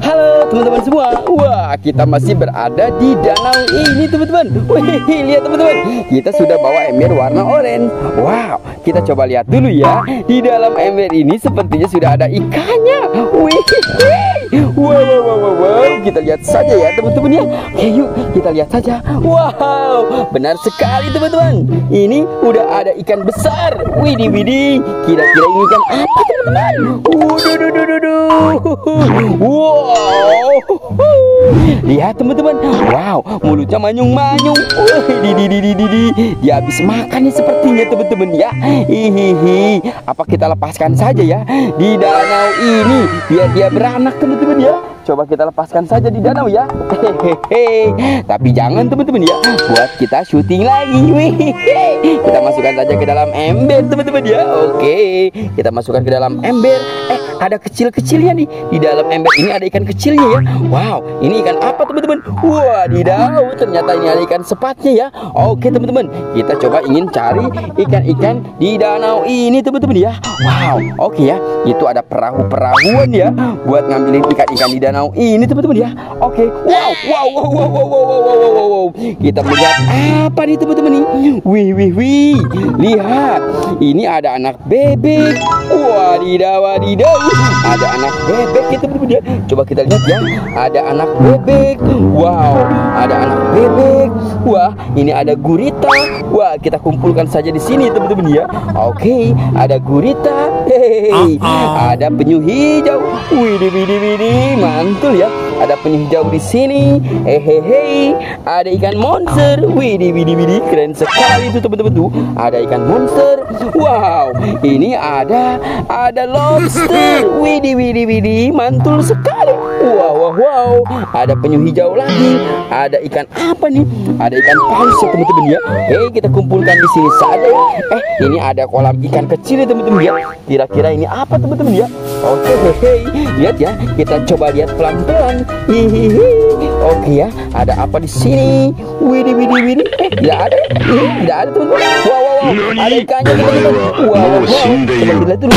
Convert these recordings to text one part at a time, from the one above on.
Halo teman-teman semua. Wah, kita masih berada di danau ini teman-teman. Wih, lihat teman-teman, kita sudah bawa ember warna oranye. Wow, kita coba lihat dulu ya. Di dalam ember ini sepertinya sudah ada ikannya. Wih, wow. Kita lihat saja ya teman-teman ya. Oke, yuk kita lihat saja. Wow, benar sekali teman-teman. Ini udah ada ikan besar. Widih. Kira-kira ini ikan apa teman-teman? Wow, lihat teman-teman. Wow, mulutnya manyung-manyung. Dia habis makan nih sepertinya teman-teman ya. Hihihi. Apa kita lepaskan saja ya di danau ini biar dia beranak teman-teman ya. Coba kita lepaskan saja di danau ya. Hehehe. Tapi jangan teman-teman ya, buat kita syuting lagi. Kita masukkan saja ke dalam ember teman-teman ya. Oke, kita masukkan ke dalam ember. Ada kecil-kecilnya nih. Di dalam ember ini ada ikan kecilnya ya. Wow, ini ikan apa teman-teman? Wadidaw, ternyata ini ada ikan sepatnya ya. Oke teman-teman, kita coba ingin cari ikan-ikan di danau ini teman-teman ya. Wow, oke ya. Itu ada perahu-perahuan ya buat ngambilin ikan-ikan di danau ini teman-teman ya. Oke. Wow. Kita melihat apa nih teman-teman nih? Wih. Lihat, ini ada anak bebek. Wadidaw. Ada anak bebek ya teman-teman ya. Coba kita lihat ya. Ada anak bebek. Wow, ada anak bebek. Wah, ini ada gurita. Wah, kita kumpulkan saja di sini teman-teman ya. Oke, ada gurita. Hehehe. Ada penyu hijau. Widih, mantul ya. Ada penyu hijau di sini. Hehehe. Ada ikan monster. Widih, keren sekali itu teman-teman tuh. Ada ikan monster. Wow, ini ada lobster. Widih, mantul sekali. Wow. Ada penyu hijau lagi. Ada ikan apa nih? Ada ikan paus ya teman-teman ya. Kita kumpulkan di sini saja ya. Ini ada kolam ikan kecil ya teman-teman ya. Kira-kira ini apa teman-teman ya? Oke, lihat ya. Kita coba lihat pelan-pelan. Oke ya. Ada apa di sini? Widih. Tidak ada. Tidak ada teman-teman. Wow. Ada ikannya teman-teman. Wow. Coba kita lihat dulu.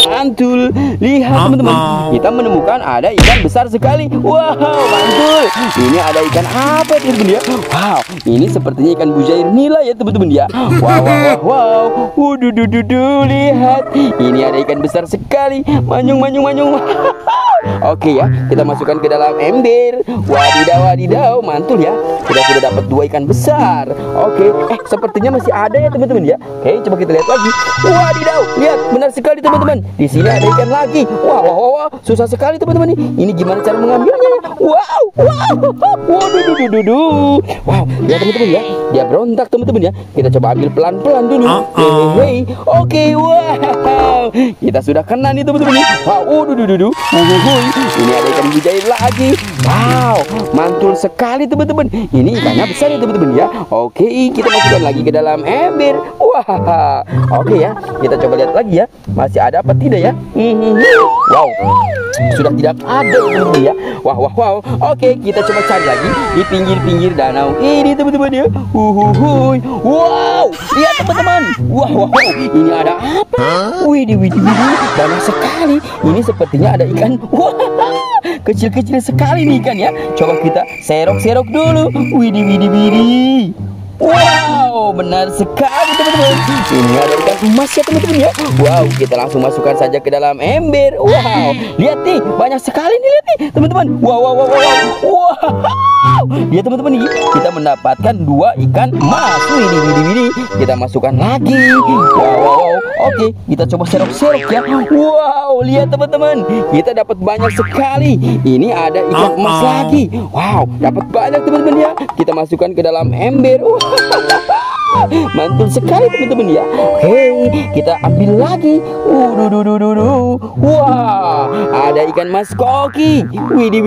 Mantul. Lihat teman-teman. Kita menemukan ada ikan besar sekali. Wow, mantul. Ini ada ikan apa teman-teman ya? Wow, ini sepertinya ikan bujair nila ya teman-teman ya. Wow. Lihat. Ini ada ikan besar sekali. Manyung. Oke ya, kita masukkan ke dalam ember. Wadidaw, mantul ya. Kita sudah dapat 2 ikan besar. Oke, sepertinya masih ada ya teman-teman ya. Oke, coba kita lihat lagi. Wadidaw, lihat, benar sekali teman-teman. Di sini ada ikan lagi. Wow, susah sekali teman-teman nih. Ini gimana cara mengambilnya? Wow. Wow, lihat teman-teman ya. Dia berontak teman-teman ya. Kita coba ambil pelan-pelan dulu. Oke, wow. Kita sudah kena nih teman-teman. Wow, ini ada ikan bujair lagi. Wow, mantul sekali teman-teman. Ini ikannya besar ya teman-teman ya. Oke, kita masukkan lagi ke dalam ember. Wah, oke ya. Kita coba lihat lagi ya. Masih ada apa tidak ya? Wow, sudah tidak ada teman-teman ya. Wow. Oke, kita coba cari lagi di pinggir-pinggir danau ini teman-teman ya. Wow, lihat teman-teman. Wow, ini ada apa? Widih, banyak sekali. Ini sepertinya ada ikan. Wah, kecil-kecil sekali nih ikan ya. Coba kita serok-serok dulu. Widih. Wow, benar sekali teman-teman. Ini ada ikan emas ya teman-teman ya. Wow, kita langsung masukkan saja ke dalam ember. Wow, lihat nih, banyak sekali nih, lihat nih teman-teman. Wow. Lihat teman-teman nih, kita mendapatkan 2 ikan emas. Widih. Kita masukkan lagi. Wow. Oke, kita coba serok-serok ya. Wow, lihat teman-teman, kita dapat banyak sekali. Ini ada ikan emas lagi. Wow, dapat banyak teman-teman ya. Kita masukkan ke dalam ember. Mantul sekali teman-teman ya. Oke, kita ambil lagi. Wah, ada ikan mas koki. Widih.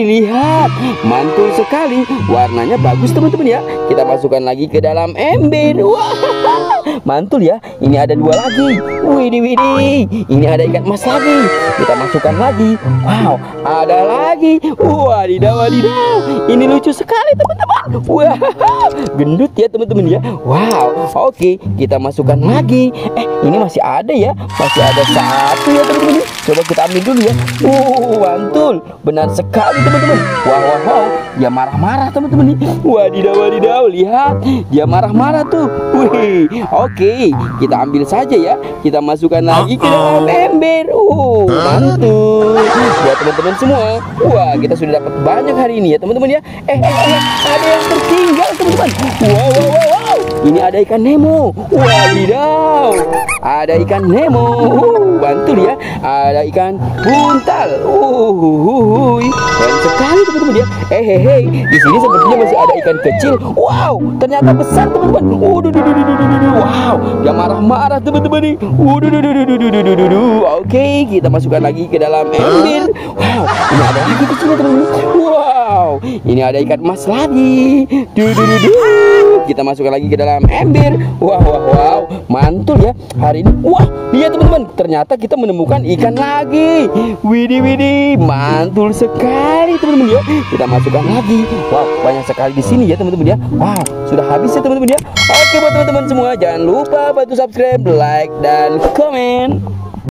Lihat, mantul sekali. Warnanya bagus teman-teman ya. Kita masukkan lagi ke dalam ember. Wah, Mantul ya. Ini ada 2 lagi. Widih, widih. Ini ada ikan emas lagi. Kita masukkan lagi. Wow, ada lagi. Wadidaw, wadidaw. Ini lucu sekali teman-teman. Wow, gendut ya teman-teman ya. Wow, oke, kita masukkan lagi. Ini masih ada ya. Masih ada 1 ya teman-teman. Coba kita ambil dulu ya. Mantul. Benar sekali teman-teman. Wow, wow, wow. Dia marah-marah teman-teman nih. Wadidaw, wadidaw. Lihat, dia marah-marah tuh. Wih, oke, kita ambil saja ya. Kita masukkan lagi ke dalam ember. Mantul. Ya teman-teman semua. Wah, kita sudah dapat banyak hari ini ya teman-teman ya. Ada yang tertinggal teman-teman. Wow, wow, wow, wow. Ini ada ikan Nemo. Wadidaw. Ada ikan Nemo. Mantul ya. Ada ikan buntal. Keren sekali teman-teman ya. Di sini sepertinya masih ada ikan kecil. Wow, ternyata besar teman-teman. Wow, dia marah-marah teman-teman nih. Oke, kita masukkan lagi ke dalam ember. Wow, ini ada lagi kecil teman-teman. Wow, ini ada ikan emas lagi. Kita masukkan lagi ke dalam ember. Wow, wow, wow, mantul ya hari ini. Wah, lihat teman-teman, ternyata kita menemukan ikan lagi. Widih, widih, mantul sekali teman-teman ya. Kita masukkan lagi. Wow, banyak sekali di sini ya teman-teman ya. Wow, sudah habis ya teman-teman ya. Oke, buat teman-teman semua, jangan lupa bantu subscribe, like, dan komen.